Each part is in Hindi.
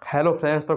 हेलो फ्रेंड्स, तो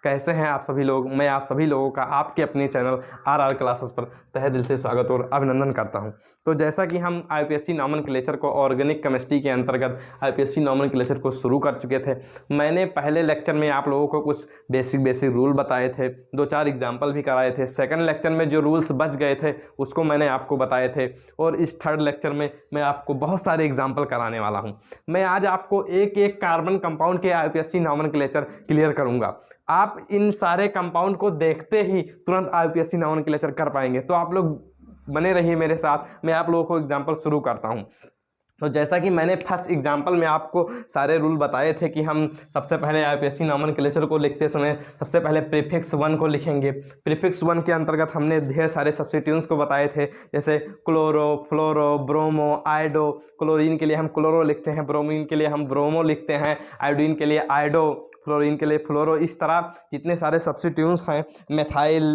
कैसे हैं आप सभी लोग। मैं आप सभी लोगों का आपके अपने चैनल आर क्लासेस पर तहे दिल से स्वागत और अभिनंदन करता हूं। तो जैसा कि हम आईपीएससी नॉमेनक्लेचर को ऑर्गेनिक केमिस्ट्री के अंतर्गत आईपीएससी नॉमेनक्लेचर को शुरू कर चुके थे। मैंने पहले लेक्चर में आप लोगों को कुछ बेसिक रूल बताए थे, 2-4 एग्जाम्पल भी कराए थे। सेकंड लेक्चर में जो रूल्स बच गए थे उसको मैंने आपको बताए थे, और इस थर्ड लेक्चर में मैं आपको बहुत सारे एग्जाम्पल कराने वाला हूँ। मैं आज आपको एक एक कार्बन कंपाउंड के आईपीएससी नॉमेनक्लेचर क्लियर करूंगा। आप इन सारे कंपाउंड को देखते ही तुरंत आईपीएससी नॉमेनक्लेचर कर पाएंगे। तो आप लोग बने रहिए मेरे साथ, मैं आप लोगों को एग्जांपल शुरू करता हूं। तो जैसा कि मैंने फर्स्ट एग्जांपल में आपको सारे रूल बताए थे कि हम सबसे पहले आईपीएससी नॉमेनक्लेचर को लिखते समय सबसे पहले प्रीफिक्स 1 को लिखेंगे। प्रीफिक्स 1 के अंतर्गत हमने ढेर सारे सब्स्टिट्यूएंट्स को बताए थे, जैसे क्लोरो, फ्लोरो, ब्रोमो, आयोडो। क्लोरीन के लिए हम क्लोरो लिखते हैं, ब्रोमीन के लिए हम ब्रोमो लिखते हैं, आयोडीन के लिए आयोडो, फ्लोरीन के लिए फ्लोरो। इस तरह जितने सारे सब्स्टिट्यूएंट्स हैं, मेथाइल,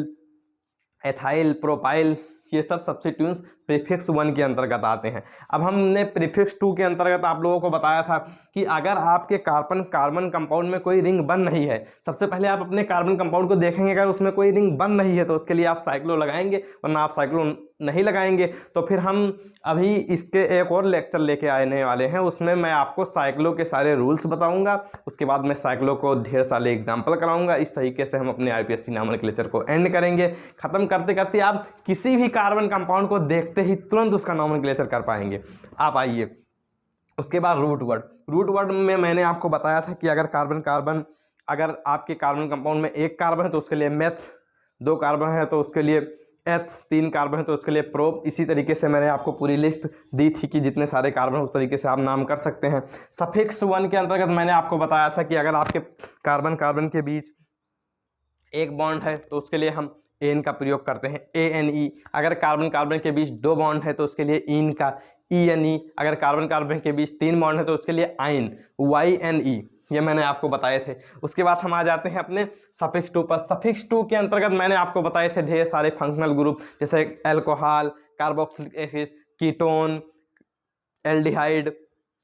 एथाइल, प्रोपाइल, ये सब सब्स्टिट्यूएंट्स प्रीफिक्स 1 के अंतर्गत आते हैं। अब हमने प्रीफिक्स 2 के अंतर्गत आप लोगों को बताया था कि अगर आपके कार्बन कंपाउंड में कोई रिंग बन नहीं है, सबसे पहले आप अपने कार्बन कंपाउंड को देखेंगे, अगर उसमें कोई रिंग बन नहीं है तो उसके लिए आप साइक्लो लगाएंगे, वरना आप साइक्लो नहीं लगाएंगे। तो फिर हम अभी इसके एक और लेक्चर लेके आने वाले हैं, उसमें मैं आपको साइक्लो के सारे रूल्स बताऊंगा। उसके बाद मैं साइक्लो को ढेर सारे एग्जाम्पल कराऊंगा। इस तरीके से हम अपने आईपीएससी नॉमेनक्लेचर को एंड करेंगे। खत्म करते करते आप किसी भी कार्बन कंपाउंड को देखते ही तुरंत उसका नॉमेनक्लेचर कर पाएंगे। आप आइए, उसके बाद रूट वर्ड में मैंने आपको बताया था कि अगर आपके कार्बन कंपाउंड में एक कार्बन है तो उसके लिए मेथ, 2 कार्बन है तो उसके लिए एथ, 3 कार्बन है तो उसके लिए प्रोप। इसी तरीके से मैंने आपको पूरी लिस्ट दी थी कि जितने सारे कार्बन उस तरीके से आप नाम कर सकते हैं। सफिक्स 1 के अंतर्गत मैंने आपको बताया था कि अगर आपके कार्बन के बीच एक बॉन्ड है तो उसके लिए हम एन का प्रयोग करते हैं, ANE। अगर कार्बन के बीच 2 बॉन्ड है तो उसके लिए इन का ENE। अगर कार्बन के बीच 3 बॉन्ड है तो उसके लिए आइन, YNE। ये मैंने आपको बताए थे। उसके बाद हम आ जाते हैं अपने सफिक्स 2 पर। सफिक्स 2 के अंतर्गत मैंने आपको बताए थे ढेर सारे फंक्शनल ग्रुप, जैसे alcohol, carboxylic acid, ketone, aldehyde.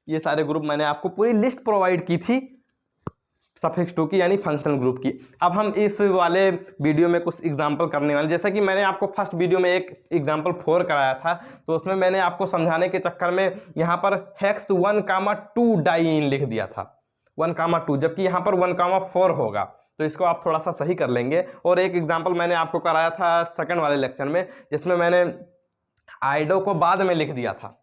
ये सारे ग्रुप मैंने आपको पूरी लिस्ट प्रोवाइड की थी सफिक्स 2 की, यानी फंक्शनल ग्रुप की। अब हम इस वाले वीडियो में कुछ एग्जांपल करने वाले, जैसा कि मैंने आपको फर्स्ट वीडियो में एक एग्जांपल 4 कराया था, तो उसमें मैंने आपको समझाने के चक्कर में यहाँ पर हेक्स 1,2 डाइईन लिख दिया था, 1,2, जबकि यहाँ पर 1,4 होगा। तो इसको आप थोड़ा सा सही कर लेंगे। और एक एग्जाम्पल मैंने आपको कराया था सेकेंड वाले लेक्चर में, जिसमें मैंने आइडो को बाद में लिख दिया था,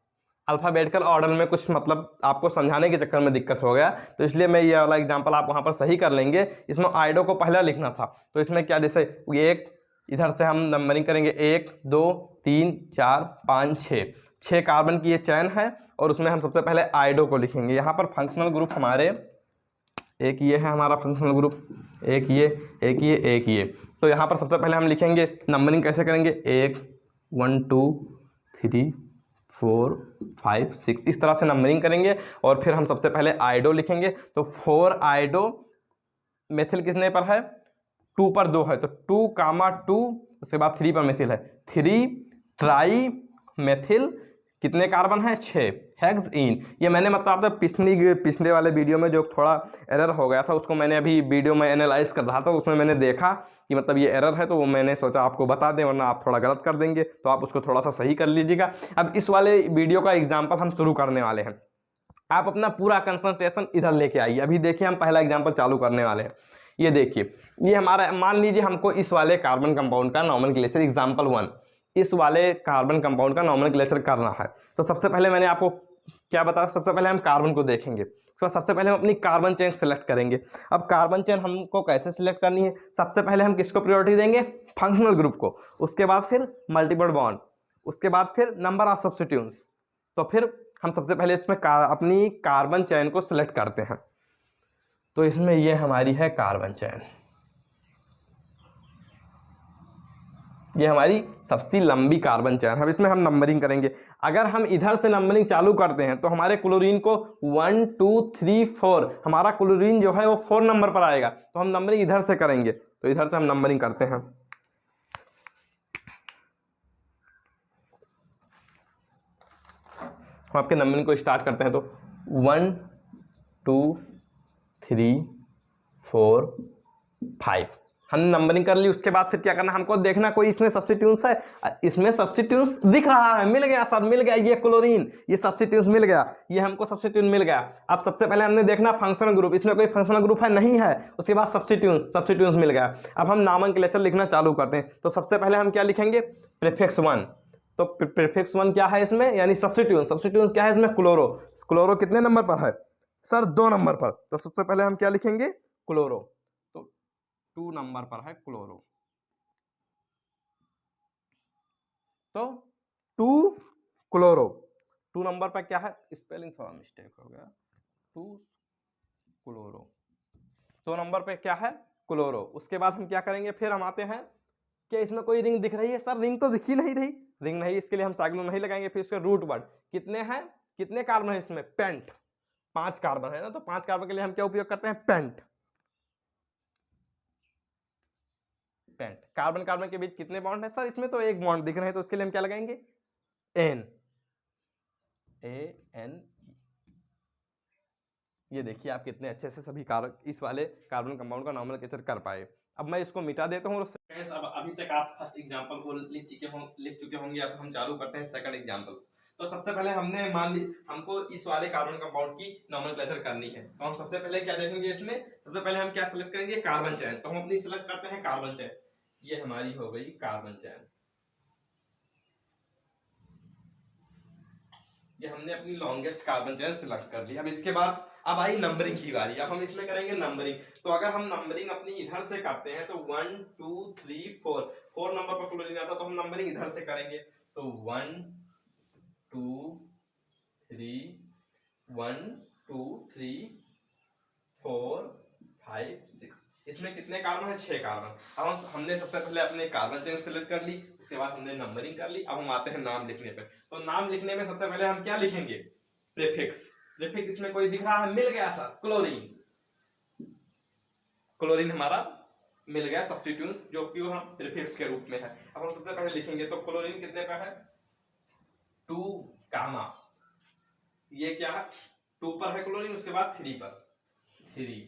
अल्फ़ाबेटिकल ऑर्डर में कुछ मतलब आपको समझाने के चक्कर में दिक्कत हो गया, तो इसलिए मैं ये वाला एग्जांपल आप वहाँ पर सही कर लेंगे। इसमें आइडो को पहला लिखना था, तो इसमें क्या, जैसे एक इधर से हम नंबरिंग करेंगे, 1 2 3 4 5 6 कार्बन की ये चैन है, और उसमें हम सबसे पहले आइडो को लिखेंगे। यहाँ पर फंक्शनल ग्रुप हमारे एक ये है, हमारा फंक्शनल ग्रुप, एक ये। तो यहाँ पर सबसे पहले हम लिखेंगे, नंबरिंग कैसे करेंगे, 1 1 2 3 4 5 6, इस तरह से नंबरिंग करेंगे। और फिर हम सबसे पहले आइडो लिखेंगे, तो 4 आइडो, मेथिल कितने पर है, 2 पर 2 है, तो 2,2, उसके बाद 3 पर मेथिल है, 3 ट्राई मेथिल, कितने कार्बन है, 6 हेक्सइन। ये मैंने मतलब आपको पिछले वाले वीडियो में जो थोड़ा एरर हो गया था, उसको मैंने अभी वीडियो में एनालाइज कर रहा था, उसमें मैंने देखा कि मतलब ये एरर है, तो वो मैंने सोचा आपको बता दें, वरना आप थोड़ा गलत कर देंगे, तो आप उसको थोड़ा सा सही कर लीजिएगा। अब इस वाले वीडियो का एग्जाम्पल हम शुरू करने वाले हैं। आप अपना पूरा कंसंट्रेशन इधर लेके आइए। अभी देखिए, हम पहला एग्जाम्पल चालू करने वाले हैं। ये देखिए, ये हमारा, मान लीजिए हमको इस वाले कार्बन कंपाउंड का नॉमेनक्लेचर, एग्जाम्पल 1, इस वाले कार्बन कंपाउंड का नॉमेनक्लेचर करना है। तो सबसे पहले मैंने आपको क्या बताया, सबसे पहले हम कार्बन को देखेंगे, तो सबसे पहले हम अपनी कार्बन चेन सेलेक्ट करेंगे। अब कार्बन चेन हमको कैसे सिलेक्ट करनी है, सबसे पहले हम किसको प्रायोरिटी देंगे, फंक्शनल ग्रुप को, उसके बाद फिर मल्टीपल बॉन्ड, उसके बाद फिर नंबर ऑफ सब्स्टिट्यूएंट्स। तो फिर हम सबसे पहले इसमें अपनी कार्बन चेन को सिलेक्ट करते हैं। तो इसमें ये हमारी है कार्बन चेन, ये हमारी सबसे लंबी कार्बन चेन है। अब इसमें हम नंबरिंग करेंगे। अगर हम इधर से नंबरिंग चालू करते हैं तो हमारे क्लोरीन को 1 2 3 4, हमारा क्लोरीन जो है वो 4 नंबर पर आएगा, तो हम नंबरिंग इधर से करेंगे। तो इधर से हम नंबरिंग करते हैं। हम आपके नंबरिंग को स्टार्ट करते हैं, तो 1 2 3 4 5। हमने नंबरिंग कर ली। उसके बाद फिर क्या करना, हमको देखना कोई इसमें सब्स्टिट्यूंस है। इसमें सब्स्टिट्यूंस दिख रहा है, मिल गया सर, मिल गया, ये क्लोरीन, ये सब्स्टिट्यूंस मिल गया, ये हमको सब्स्टिट्यूंट मिल गया। अब सबसे पहले हमने देखना फंक्शनल ग्रुप, इसमें कोई फंक्शनल ग्रुप है, नहीं है। उसके बाद सब्स्टिट्यूंस मिल गया। अब हम नॉमेनक्लेचर लिखना चालू करते हैं। तो सबसे पहले हम क्या लिखेंगे, प्रीफिक्स 1। तो प्रीफिक्स 1 क्या है इसमें, यानी सब्स्टिट्यूंस क्या है इसमें, क्लोरो। क्लोरो कितने नंबर पर है सर, 2 नंबर पर। तो सबसे पहले हम क्या लिखेंगे, क्लोरो। तो 2 नंबर पर है क्लोरो। तो 2 क्लोरो, 2 नंबर पर क्या है, स्पेलिंग थोड़ा मिस्टेक हो गया, 2 क्लोरो, 2 नंबर पे क्या है, क्लोरो। उसके बाद हम क्या करेंगे, फिर हम आते हैं, क्या इसमें कोई रिंग दिख रही है सर, रिंग तो दिख ही नहीं रही, रिंग नहीं, इसके लिए हम साइक्लो नहीं लगाएंगे। फिर इसके रूट वर्ड कितने हैं, कितने कार्बन है इसमें, पेंट, 5 कार्बन है ना। तो 5 कार्बन के लिए हम क्या उपयोग करते हैं, पेंट। पेंट, कार्बन कार्बन के बीच कितने बॉन्ड है सर, इसमें तो एक बॉन्ड दिख रहे हैं, तो इसके लिए हम क्या लगाएंगे, एन, AN। ये देखिए आप कितने अच्छे से सभी इस वाले कार्बन कंपाउंड का नॉमेनक्लेचर कर पाए। अब मैं इसको मिटा देता हूँ। अब अभी तक आप फर्स्ट एग्जांपल को लिख चुके होंगे। अब हम चालू करते हैं सेकंड एग्जांपल। तो सबसे पहले हमने मान ली हमको इस वाले कार्बन कंपाउंड की नॉमेनक्लेचर करनी है। तो हम सबसे पहले क्या देखेंगे इसमें, सबसे पहले हम क्या सिलेक्ट करेंगे, कार्बन चेन। तो हम अपनी सिलेक्ट करते हैं कार्बन चेन। ये हमारी हो गई कार्बन चेन, ये हमने अपनी लॉन्गेस्ट कार्बन चेन सिलेक्ट कर ली। अब इसके बाद अब आई नंबरिंग की बारी। अब हम इसमें करेंगे नंबरिंग। तो अगर हम नंबरिंग अपनी इधर से करते हैं तो 1 2 3 4 नंबर पर क्लोरीन आता, तो हम नंबरिंग इधर से करेंगे। तो 1 2 3 1 2 3 4 5 6। इसमें कितने कार्बन है, 6 कार्बन। अब हमने सबसे पहले अपने कार्बन चेन सेलेक्ट कर ली, उसके बाद हमने नंबरिंग कर ली। अब हम आते हैं नाम लिखने पे। तो नाम लिखने में सबसे पहले हम क्या लिखेंगे, प्रीफिक्स। प्रीफिक्स इसमें कोई दिख रहा है, मिल गया सर, क्लोरीन। क्लोरीन हमारा मिल गया सब्स्टिट्यूट, जो कि हम प्रीफिक्स के रूप में है। अब हम सबसे पहले लिखेंगे, तो क्लोरीन कितने पर है, 2 गामा, ये क्या है, 2 पर है क्लोरीन। उसके बाद 3 पर, 3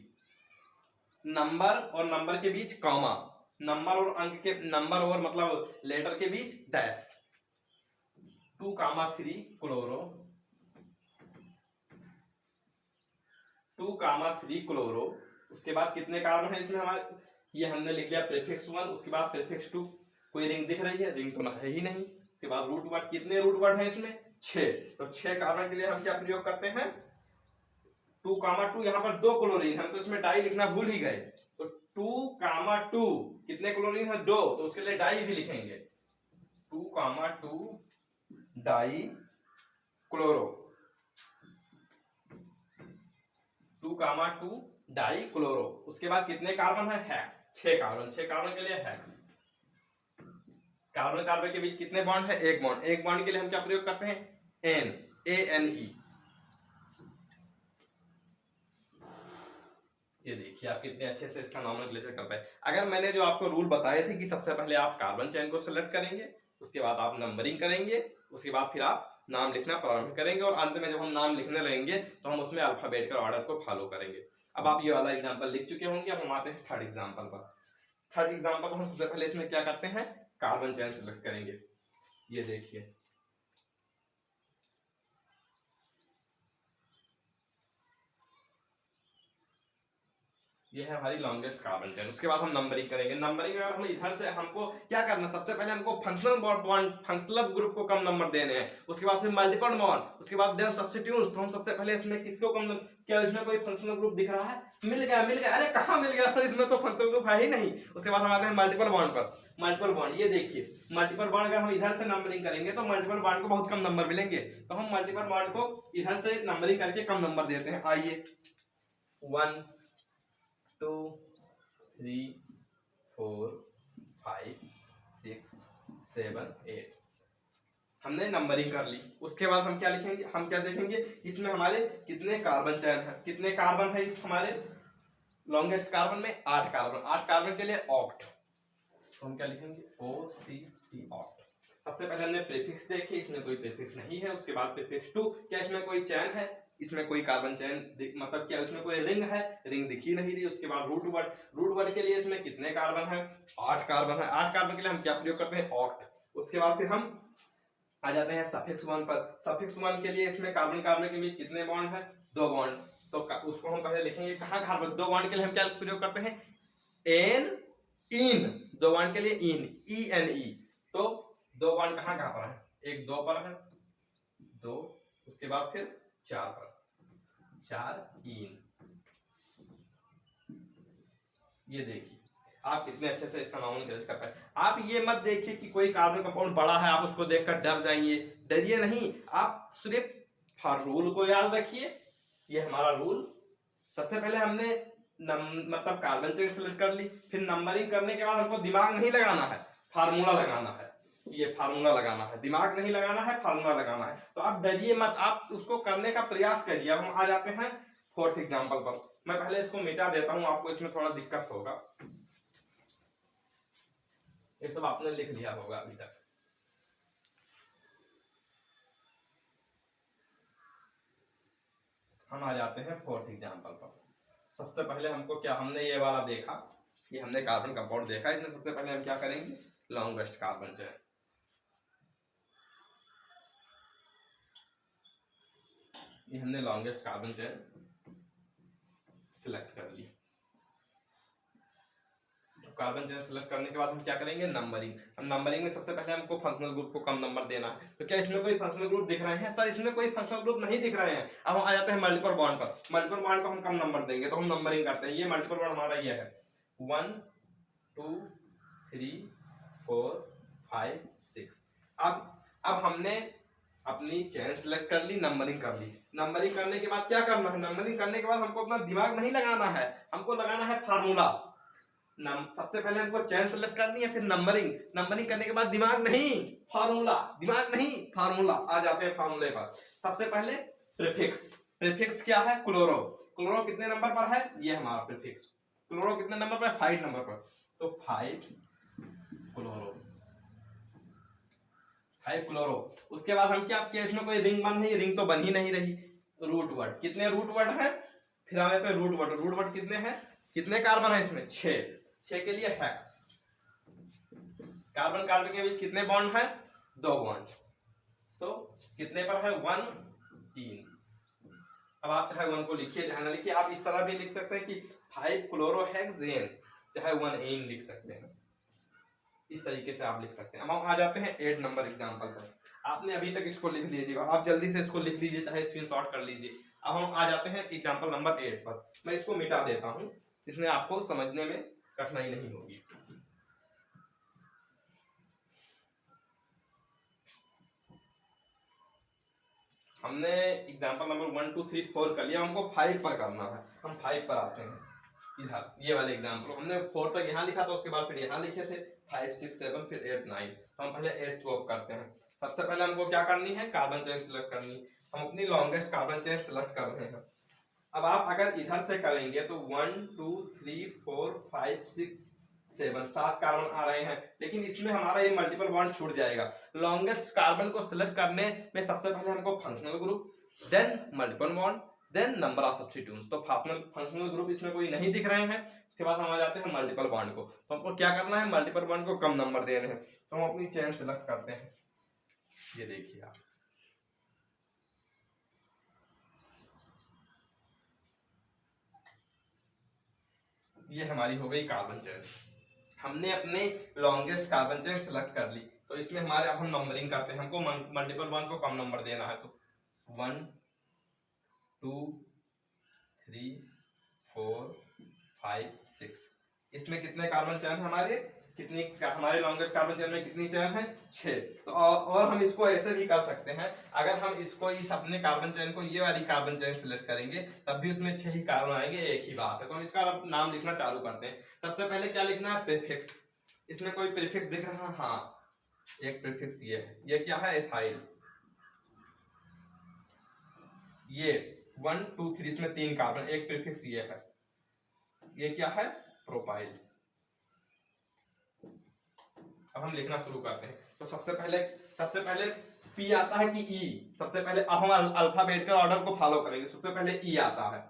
नंबर और नंबर के बीच कॉमा, नंबर और अंक के, नंबर और मतलब लेटर के बीच डैश, 2,3 क्लोरो, 2,3 क्लोरो। उसके बाद कितने कार्बन है इसमें हमारे, ये हमने लिख लिया प्रीफिक्स 1। उसके बाद प्रीफिक्स 2, कोई रिंग दिख रही है, रिंग तो है ही नहीं। उसके बाद रूट वर्ड, कितने रूट वर्ड है इसमें, 6। तो 6 कार्बन के लिए हम क्या प्रयोग करते हैं, 2,2। यहाँ पर 2 क्लोरीन, हम तो इसमें डाई लिखना भूल ही गए। तो 2,2 कितने क्लोरीन है, 2, तो उसके लिए डाई भी लिखेंगे, 2,2 डाई क्लोरो, 2,2 डाई क्लोरो। उसके बाद कितने कार्बन है, हेक्स, 6 कार्बन, 6 कार्बन के लिए हेक्स। कार्बन कार्बन के बीच कितने बॉन्ड है, एक बॉन्ड। एक बॉन्ड के लिए हम क्या प्रयोग करते हैं, एन, ANE। ये देखिए आप कितने अच्छे से इसका नॉमेनक्लेचर कर पाए। अगर मैंने जो आपको रूल बताए थे कि सबसे पहले आप कार्बन चेन को सिलेक्ट करेंगे, उसके बाद आप नंबरिंग करेंगे, उसके बाद फिर आप नाम लिखना प्रारंभ करेंगे, और अंत में जब हम नाम लिखने लगेंगे तो हम उसमें अल्फाबेटिकल ऑर्डर को फॉलो करेंगे। अब आप ये वाला एग्जांपल लिख चुके होंगे। अब हम आते हैं थर्ड एग्जांपल पर। थर्ड एग्जांपल को हम सबसे पहले इसमें क्या करते हैं, कार्बन चेन सिलेक्ट करेंगे। ये देखिए, ये है हमारी लॉन्गेस्ट कार्बन चेन। उसके बाद हम नंबरिंग करेंगे। नंबरिंग अगर हम इधर से, हमको क्या करना, सबसे पहले हमको फंक्शनल बॉन्ड, फंक्शनल ग्रुप को कम नंबर देने हैं। उसके बाद फिर मल्टीपल बॉन्ड, उसके बाद देन सब्स्टिट्यूट्स। तो हम सबसे पहले इसमें किसको कम, क्या इसमें कोई फंक्शनल ग्रुप दिख रहा है, मिल गया, मिल गया, अरे कहाँ मिल गया सर, इसमें तो फंक्शनल ग्रुप है ही नहीं। उसके बाद हम आते हैं मल्टीपल बॉन्ड पर। मल्टीपल बॉन्ड, ये देखिए मल्टीपल बॉन्ड अगर हम इधर से नंबरिंग करेंगे तो मल्टीपल बॉन्ड को बहुत कम नंबर मिलेंगे। तो हम मल्टीपल बॉन्ड को इधर से नंबरिंग करके कम नंबर देते हैं। आइए, 1 2 3 4 5 6 7 8 हमने नंबरिंग कर ली। उसके बाद हम क्या लिखेंगे, हम क्या देखेंगे, इसमें हमारे कितने कार्बन चेन है, कितने कार्बन है इस हमारे लॉन्गेस्ट कार्बन में, 8 कार्बन। 8 कार्बन के लिए ऑक्ट। तो हम क्या लिखेंगे, OCT, ऑक्ट। सबसे पहले हमने प्रीफिक्स देखे, इसमें कोई प्रीफिक्स नहीं है। उसके बाद प्रीफिक्स 2, क्या इसमें कोई चेन है, इसमें कोई कार्बन चेन मतलब क्या उसमें कोई रिंग है, रिंग दिख ही नहीं रही। उसके बाद रूट वर्ड, रूट वर्ड के लिए इसमें कितने कार्बन है, 8 कार्बन है। 8 कार्बन के लिए हम क्या प्रयोग करते हैं, ऑक्ट। उसके बाद फिर हम आ जाते हैं सफिक्स 1 पर। सफिक्स 1 के लिए इसमें कार्बन कार्बन के बीच कितने बॉन्ड है, 2 बॉन्ड। तो उसको हम पहले लिखेंगे कहाँ कार्बन, 2 बॉन्ड के लिए हम क्या प्रयोग करते हैं, एन इन, 2 बॉन्ड के लिए इन, ई एन ई। तो 2 बॉन्ड कहाँ कहाँ पर है, एक 2 पर है, 2, उसके बाद फिर 4 पर, 4 इन। ये देखिए आप कितने अच्छे से इसका नॉमेनक्लेचर कर पाए। आप ये मत देखिए कि कोई कार्बन कंपाउंड बड़ा है आप उसको देखकर डर जाइए, डरिए नहीं। आप सिर्फ रूल को याद रखिए। ये हमारा रूल, सबसे पहले हमने मतलब कार्बन चेन सेलेक्ट कर ली, फिर नंबरिंग करने के बाद हमको दिमाग नहीं लगाना है, फार्मूला लगाना है। ये फार्मूला लगाना है, दिमाग नहीं लगाना है, फार्मूला लगाना है। तो आप डरिए मत, आप उसको करने का प्रयास करिए। अब हम आ जाते हैं 4th एग्जाम्पल पर। मैं पहले इसको मिटा देता हूं, आपको इसमें थोड़ा दिक्कत होगा। ये सब आपने लिख लिया होगा अभी तक। हम आ जाते हैं 4th एग्जाम्पल पर। सबसे पहले हमको क्या, हमने ये वाला देखा, ये हमने कार्बन कंपाउंड देखा। इसमें सबसे पहले हम क्या करेंगे, लॉन्गेस्ट कार्बन चेन। ये हमने लॉन्गेस्ट कार्बन चेन सिलेक्ट कर ली। कार्बन चेन सेलेक्ट करने के बाद हम क्या करेंगे, नंबरिंग। हम नंबरिंग में सबसे पहले हमको फंक्शनल ग्रुप को कम नंबर देना है। तो क्या इसमें कोई फंक्शनल ग्रुप दिख रहे हैं, सर इसमें कोई फंक्शनल ग्रुप नहीं दिख रहे हैं। अब हम आ जाते हैं मल्टीपल बॉन्ड पर। मल्टीपल बॉन्ड को हम कम नंबर देंगे, तो हम नंबरिंग करते हैं। ये मल्टीपल बॉन्ड हमारा ये है 1 2 3 4 5 6। अब हमने अपनी चेन सेलेक्ट कर ली, नंबरिंग कर ली। नंबरिंग करने के बाद क्या करना है, नंबरिंग करने के बाद हमको अपना दिमाग नहीं लगाना है, हमको लगाना है फार्मूला। सबसे पहले हमको चेन सेलेक्ट करनी है, फिर नंबरिंग। नंबरिंग करने के बाद दिमाग नहीं, फार्मूला, दिमाग नहीं, फार्मूला। आ जाते हैं फार्मूले पर। सबसे पहले प्रीफिक्स। प्रीफिक्स क्या है, क्लोरो। क्लोरो कितने नंबर पर है, ये हमारा प्रीफिक्स। क्लोरो कितने नंबर पर, 5 नंबर पर। तो 5 क्लोरो, 5 क्लोरो। उसके बाद हम क्या किया, इसमें कोई रिंग बन नहीं, रिंग तो बन ही नहीं रही। रूट वर्ड, कितने रूट वर्ड है, फिर आ जाते हैं रूट वर्ड। रूट वर्ड कितने हैं, कितने कार्बन है इसमें, 6 के लिए हेक्स। कार्बन कार्बन के बीच कितने बॉन्ड है, 2 बॉन्ड। तो कितने पर है, 1 इन। अब आप चाहे 1 को लिखिए चाहे ना लिखिए, आप इस तरह भी लिख सकते हैं कि 5 क्लोरोहेक्सेन, चाहे 1 इन लिख सकते हैं। इस तरीके से आप लिख सकते हैं। अब हम आ जाते हैं 8 नंबर एग्जाम्पल पर। आपने अभी तक इसको लिख लीजिए, आप जल्दी से इसको लिख लीजिए, चाहे स्क्रीनशॉट कर लीजिए। अब हम आ जाते हैं एग्जाम्पल नंबर 8 पर। मैं इसको मिटा देता हूं, इसमें आपको समझने में कठिनाई नहीं होगी। हमने एग्जाम्पल नंबर 1 2 3 4 कर लिया, हमको 5 पर करना है। हम 5 पर आते हैं। इधर ये वाले एग्जाम्पल हमने 4 तक यहाँ लिखा था, उसके बाद फिर यहाँ लिखे थे 5 6 7 फिर 8 9। तो हम पहले 8 को ऑफ करते हैं। सबसे पहले हमको क्या करनी है, कार्बन चेन सिलेक्ट करनी। हम अपनी लॉन्गेस्ट कार्बन चेन सिलेक्ट कर रहे हैं। अब आप अगर इधर से करेंगे तो 1 2 3 4 5 6 7 7 कार्बन आ रहे हैं, लेकिन इसमें हमारा ये मल्टीपल बॉन्ड छूट जाएगा। लॉन्गेस्ट कार्बन को सिलेक्ट करने में सबसे पहले हमको functional group, then multiple bond, then number of substituents. तो फंक्शनल ग्रुप इसमें कोई नहीं दिख रहे हैं। उसके बाद हम आ जाते हैं मल्टीपल बॉन्ड को। तो हमको क्या करना है, मल्टीपल बॉन्ड को कम नंबर देने हैं। तो हम अपनी चेन सिलेक्ट करते हैं। ये देखिए आप, ये हमारी हो गई कार्बन चेन। हमने अपने लॉन्गेस्ट कार्बन चेन सिलेक्ट कर ली। तो इसमें हमारे अब हम नंबरिंग करते हैं। हमको मल्टीपल बॉन्ड को कम नंबर देना है। तो 1 2 3 4 5 6। इसमें कितने कार्बन चेन है हमारे, कितनी हमारे लॉन्गेस्ट कार्बन चेन में कितनी चेन है, 6। तो और हम इसको ऐसे भी कर सकते हैं, अगर हम इसको इस अपने कार्बन चेन को ये वाली कार्बन चेन सिलेक्ट करेंगे तब भी उसमें 6 ही कार्बन आएंगे, एक ही बात है। तो हम इसका नाम लिखना चालू करते हैं। सबसे पहले क्या लिखना है, प्रीफिक्स। इसमें कोई प्रीफिक्स दिख रहा है, हाँ एक प्रीफिक्स ये है। ये क्या है, एथाइल। ये 1 2 3 इसमें 3 कार्बन, एक प्रीफिक्स ये है। ये क्या है, प्रोपाइल। अब हम लिखना शुरू करते हैं। तो सबसे पहले पी आता है कि ई? सबसे पहले अब हम अल्फाबेट का ऑर्डर को फॉलो करेंगे। सबसे पहले ई आता है।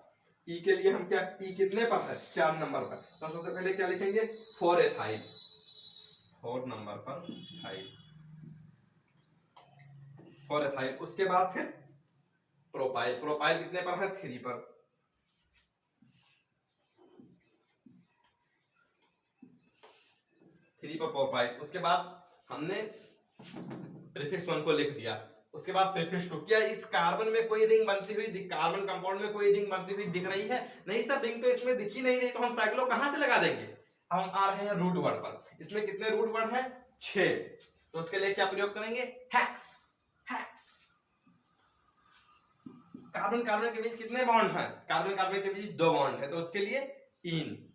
ई के लिए हम क्या, ई कितने पर है, 4 नंबर पर, तो हम सबसे पहले क्या लिखेंगे, 4 एथाइल, 4 नंबर पर एथाइल, 4 एथाइल। उसके बाद फिर प्रोपाइल, प्रोपाइल कितने पर है, 3 पर, 3 पर प्रोपाइल। उसके बाद हमने प्रीफिक्स 1 को लिख दिया। उसके बाद प्रीफिक्स 2, क्या इस कार्बन में कोई रिंग बनती हुई, कार्बन कंपाउंड में कोई रिंग बनती हुई दिख रही है? नहीं सर, रिंग तो इसमें दिख ही नहीं रही, तो हम साइक्लो कहां से लगा देंगे? अब हम आ रहे हैं रूट वर्ड पर। इसमें कितने रूट वर्ड हैं, 6, तो उसके लिए क्या प्रयोग करेंगे, हेक्स, हेक्स। कार्बन कार्बन के बीच कितने बॉन्ड हैं, कार्बन कार्बन के बीच 2 बॉन्ड है, तो उसके लिए इन।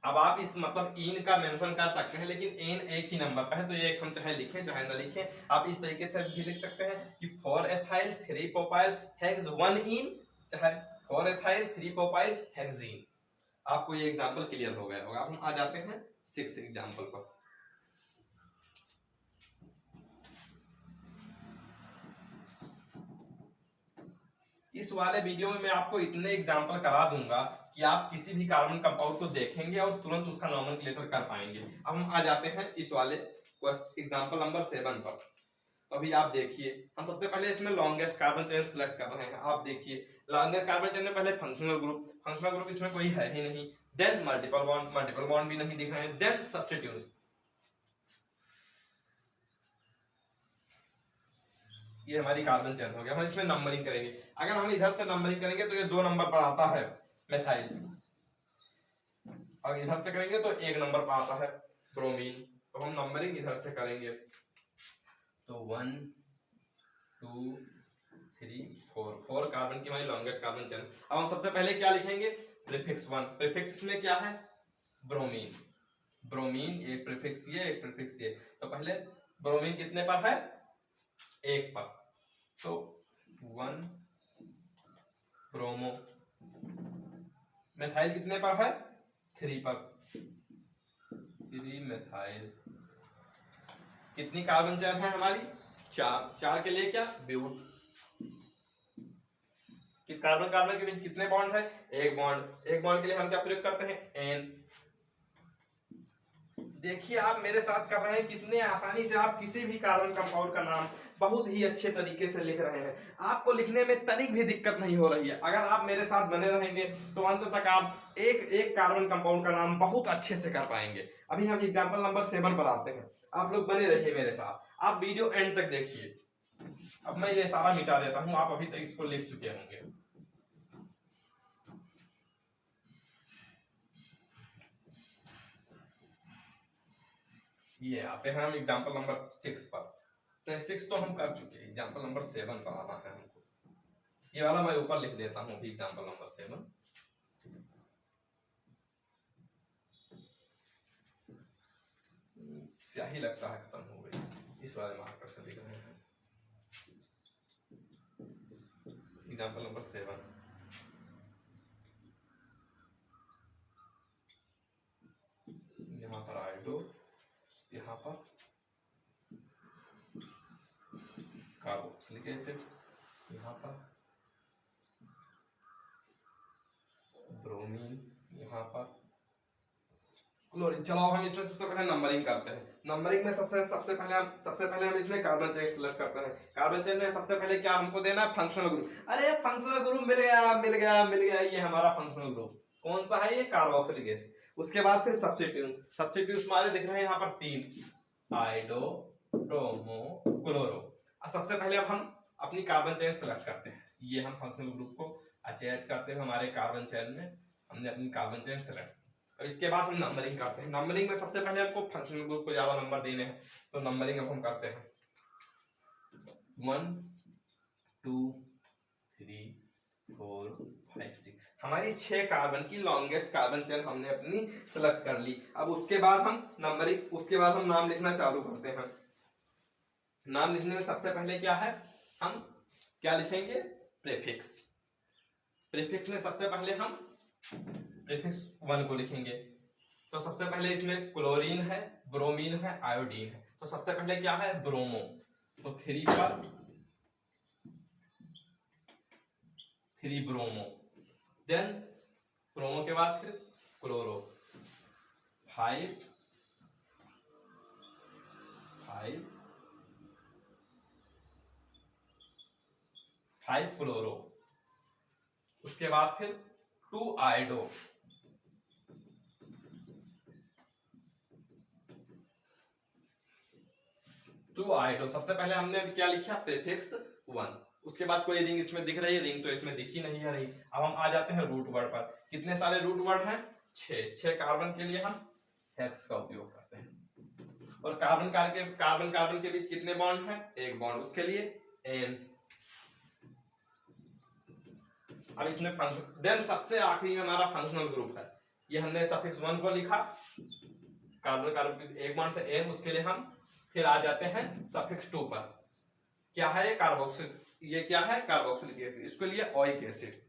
अब आप इस मतलब इन का मेंशन कर सकते हैं, लेकिन एन एक ही नंबर पर है, तो ये हम चाहे लिखें चाहे ना लिखें। आप इस तरीके से भी लिख सकते हैं कि 4 एथाइल 3 प्रोपाइल हेक्स 1 इन, चाहे 4 एथाइल 3 प्रोपाइल हेक्सीन। आपको ये एग्जांपल क्लियर हो गया होगा। अब हम आ जाते हैं 6th एग्जांपल पर। इस वाले वीडियो में मैं आपको इतने एग्जांपल करा दूंगा कि आप किसी भी कार्बन कंपाउंड को देखेंगे और तुरंत उसका नोमेनक्लेचर कर पाएंगे। अब हम आ जाते हैं इस वाले एग्जांपल नंबर 7 पर। तो अभी आप देखिए, हम सबसे पहले इसमें लॉन्गेस्ट कार्बन चेन सिलेक्ट कर रहे हैं। आप देखिए लॉन्गेस्ट कार्बन चेन में पहले फंक्शनल ग्रुप, फंक्शनल ग्रुप इसमें कोई है ही नहीं। Then multiple bond, multiple bond भी नहीं दिख रहे हैं। देन सब्स्टिट्यूट्स, ये हमारी कार्बन चेन हो गया। हम इसमें नंबरिंग करेंगे। अगर हम इधर से नंबरिंग करेंगे तो ये 2 नंबर पर आता है मेथाइल, और इधर से करेंगे तो 1 नंबर पर आता है ब्रोमीन। तो हम नंबरिंग इधर से करेंगे तो 1 2 3 4 कार्बन की हमारी लॉन्गेस्ट कार्बन चेन। अब हम सबसे पहले क्या लिखेंगे, प्रीफिक्स 1। प्रीफिक्स में क्या है, ब्रोमीन, ब्रोमीन, एक प्रीफिक्स ये, एक प्रीफिक्स ये। तो पहले ब्रोमीन कितने पर है, 1 पर, तो 1 ब्रोमो। मेथाइल कितने पर है, 3 पर, 3 मेथाइल। कितनी कार्बन चेन है हमारी, 4, 4 के लिए क्या, ब्यूट। कि कार्बन कार्बन के बीच कितने बॉन्ड है, 1 बॉन्ड। 1 बॉन्ड के लिए हम क्या प्रयोग करते हैं, एन। देखिए आप मेरे साथ कर रहे हैं, कितने आसानी से आप किसी भी कार्बन कंपाउंड का नाम बहुत ही अच्छे तरीके से लिख रहे हैं। आपको लिखने में तनिक भी दिक्कत नहीं हो रही है। अगर आप मेरे साथ बने रहेंगे तो अंत तक आप एक एक कार्बन कंपाउंड का नाम बहुत अच्छे से कर पाएंगे। अभी हम एग्जांपल नंबर 7 पर आते हैं। आप लोग बने रहिए मेरे साथ, आप वीडियो एंड तक देखिए। अब मैं ये सारा मिटा देता हूं, आप अभी तक इसको लिख चुके होंगे। ये आते हैं हम एग्जांपल नंबर 6 पर। 6 तो हम कर चुके हैं, एग्जांपल नंबर 7 पर आना है हमको। ये वाला मैं ऊपर लिख देता हूँ अभी, एग्जांपल नंबर 7। स्याही लगता है खत्म हो गई, इस वाले मार्कर से लिख रहे हैं। एग्जांपल नंबर 7, यहाँ पर आयोडो, यहाँ पर कार्बोक्सिलिक एसिड, यहाँ पर ब्रोमीन, यहाँ पर क्लोरीन। चलो हम इसमें सबसे पहले नंबरिंग करते हैं। नंबरिंग में सबसे पहले हम इसमें कार्बन चेन सेलेक्ट करते हैं। कार्बन चेन में सबसे पहले क्या हमको देना है, फंक्शनल ग्रुप। अरे फंक्शनल ग्रुप मिल गया मिल गया मिल गया, ये हमारा फंक्शनल ग्रुप कौन सा है, ये कार्बोक्सिलिक एसिड। उसके बाद फिर सब्स्टिट्यूट, सब्स्टिट्यूट हमारे दिख रहे हैं यहाँ पर 3, आयोडो, ब्रोमो, क्लोरो। सबसे पहले अब हम अपनी कार्बन चेन सेलेक्ट करते हैं। ये हम फंक्शनल ग्रुप को अचेट करते हैं हमारे कार्बन चेन में, हमने अपनी कार्बन चेन सेलेक्ट। अब इसके बाद हम नंबरिंग करते हैं। नंबरिंग में सबसे पहले आपको फंक्शनल ग्रुप को ज्यादा नंबर देने हैं, तो नंबरिंग अब हम करते हैं 1 2 3 4 5 6। हमारी 6 कार्बन की लॉन्गेस्ट कार्बन चेन हमने अपनी सेलेक्ट कर ली। अब उसके बाद हम नंबरिंग, उसके बाद हम नाम लिखना चालू करते हैं। नाम लिखने में सबसे पहले क्या है, हम क्या लिखेंगे, प्रीफिक्स। प्रीफिक्स में सबसे पहले हम प्रीफिक्स 1 को लिखेंगे। तो सबसे पहले इसमें क्लोरीन है, ब्रोमीन है, आयोडीन है। तो सबसे पहले क्या है, ब्रोमो। तो 3 पर 3 ब्रोमो, देन ब्रोमो के बाद फिर क्लोरो 5 क्लोरो। उसके बाद फिर 2 आयोडो, 2 आयोडो। सबसे पहले हमने क्या लिखा, प्रीफिक्स 1। उसके बाद कोई रिंग इसमें दिख रही है, रिंग तो इसमें दिखी नहीं है रही। अब हम आ जाते हैं रूट वर्ड पर। कितने सारे रूट वर्ड हैं, 6 कार्बन के लिए हम हेक्स का उपयोग करते हैं। और कार्बन के बीच कितने बॉन्ड हैं, 1 बॉन्ड, उसके लिए एन। अब इसमें फंक्शन, देन सबसे आखिरी में हमारा फंक्शनल ग्रुप है। ये हमने सफिक्स 1 को लिखा, कार्बन 1 बॉन्ड से एन, उसके लिए हम फिर आ जाते हैं सफिक्स 2 पर। क्या है ये, कार्बोक्सिल। ये क्या है, कार्बोक्सिलिक एसिड, इसके लिए ओइक एसिड।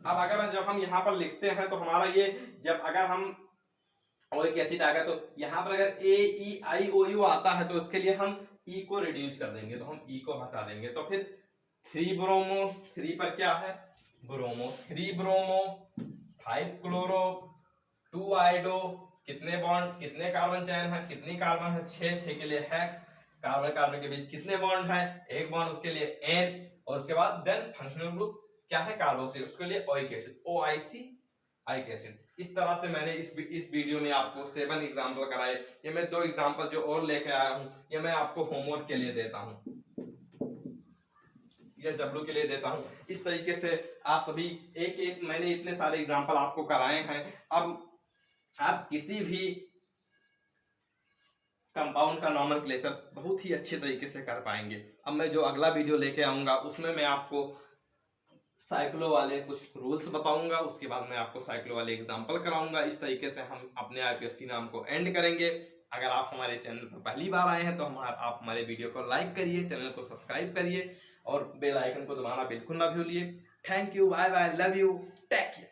अब अगर जब हम यहाँ पर लिखते हैं तो हमारा ये, जब अगर हम ओइक एसिड आ गया तो यहाँ पर अगर AEIOU आता है तो उसके लिए हम E को रिड्यूस कर देंगे, तो हम E को हटा देंगे। तो फिर 3 ब्रोमो, 3 पर क्या है, ब्रोमो, 3 ब्रोमो, 5 क्लोरो, 2 आयोडो, कितने बॉन्ड, कितने कार्बन चैन है, कितनी कार्बन है, 6 के लिए हेक्स। कार्बन के बीच कितने बॉन्ड है, 1 बॉन्ड, उसके लिए N। और उसके बाद देन फंक्शनल ग्रुप क्या है, कार्बोक्सिल, उसके लिए ओइक एसिड, OIC आइक एसिड। इस तरह से मैंने इस वीडियो में आपको 7 एग्जाम्पल कराए। ये मैं 2 एग्जाम्पल जो और लेके आया हूँ, ये मैं आपको होमवर्क के लिए देता हूँ, ये W के लिए देता हूँ। इस तरीके से आप सभी एक मैंने इतने सारे एग्जाम्पल आपको कराए हैं। अब आप किसी भी कंपाउंड का नॉमेनक्लेचर बहुत ही अच्छे तरीके से कर पाएंगे। अब मैं जो अगला वीडियो लेके आऊंगा उसमें मैं आपको साइक्लो वाले कुछ रूल्स बताऊंगा, उसके बाद मैं आपको साइक्लो वाले एग्जाम्पल कराऊंगा। इस तरीके से हम अपने IPSC नाम को एंड करेंगे। अगर आप हमारे चैनल पर पहली बार आए हैं तो आप हमारे वीडियो को लाइक करिए, चैनल को सब्सक्राइब करिए और बेल आइकन को दबाना बिल्कुल ना भूलिए। Thank you, bye bye, love you, take care.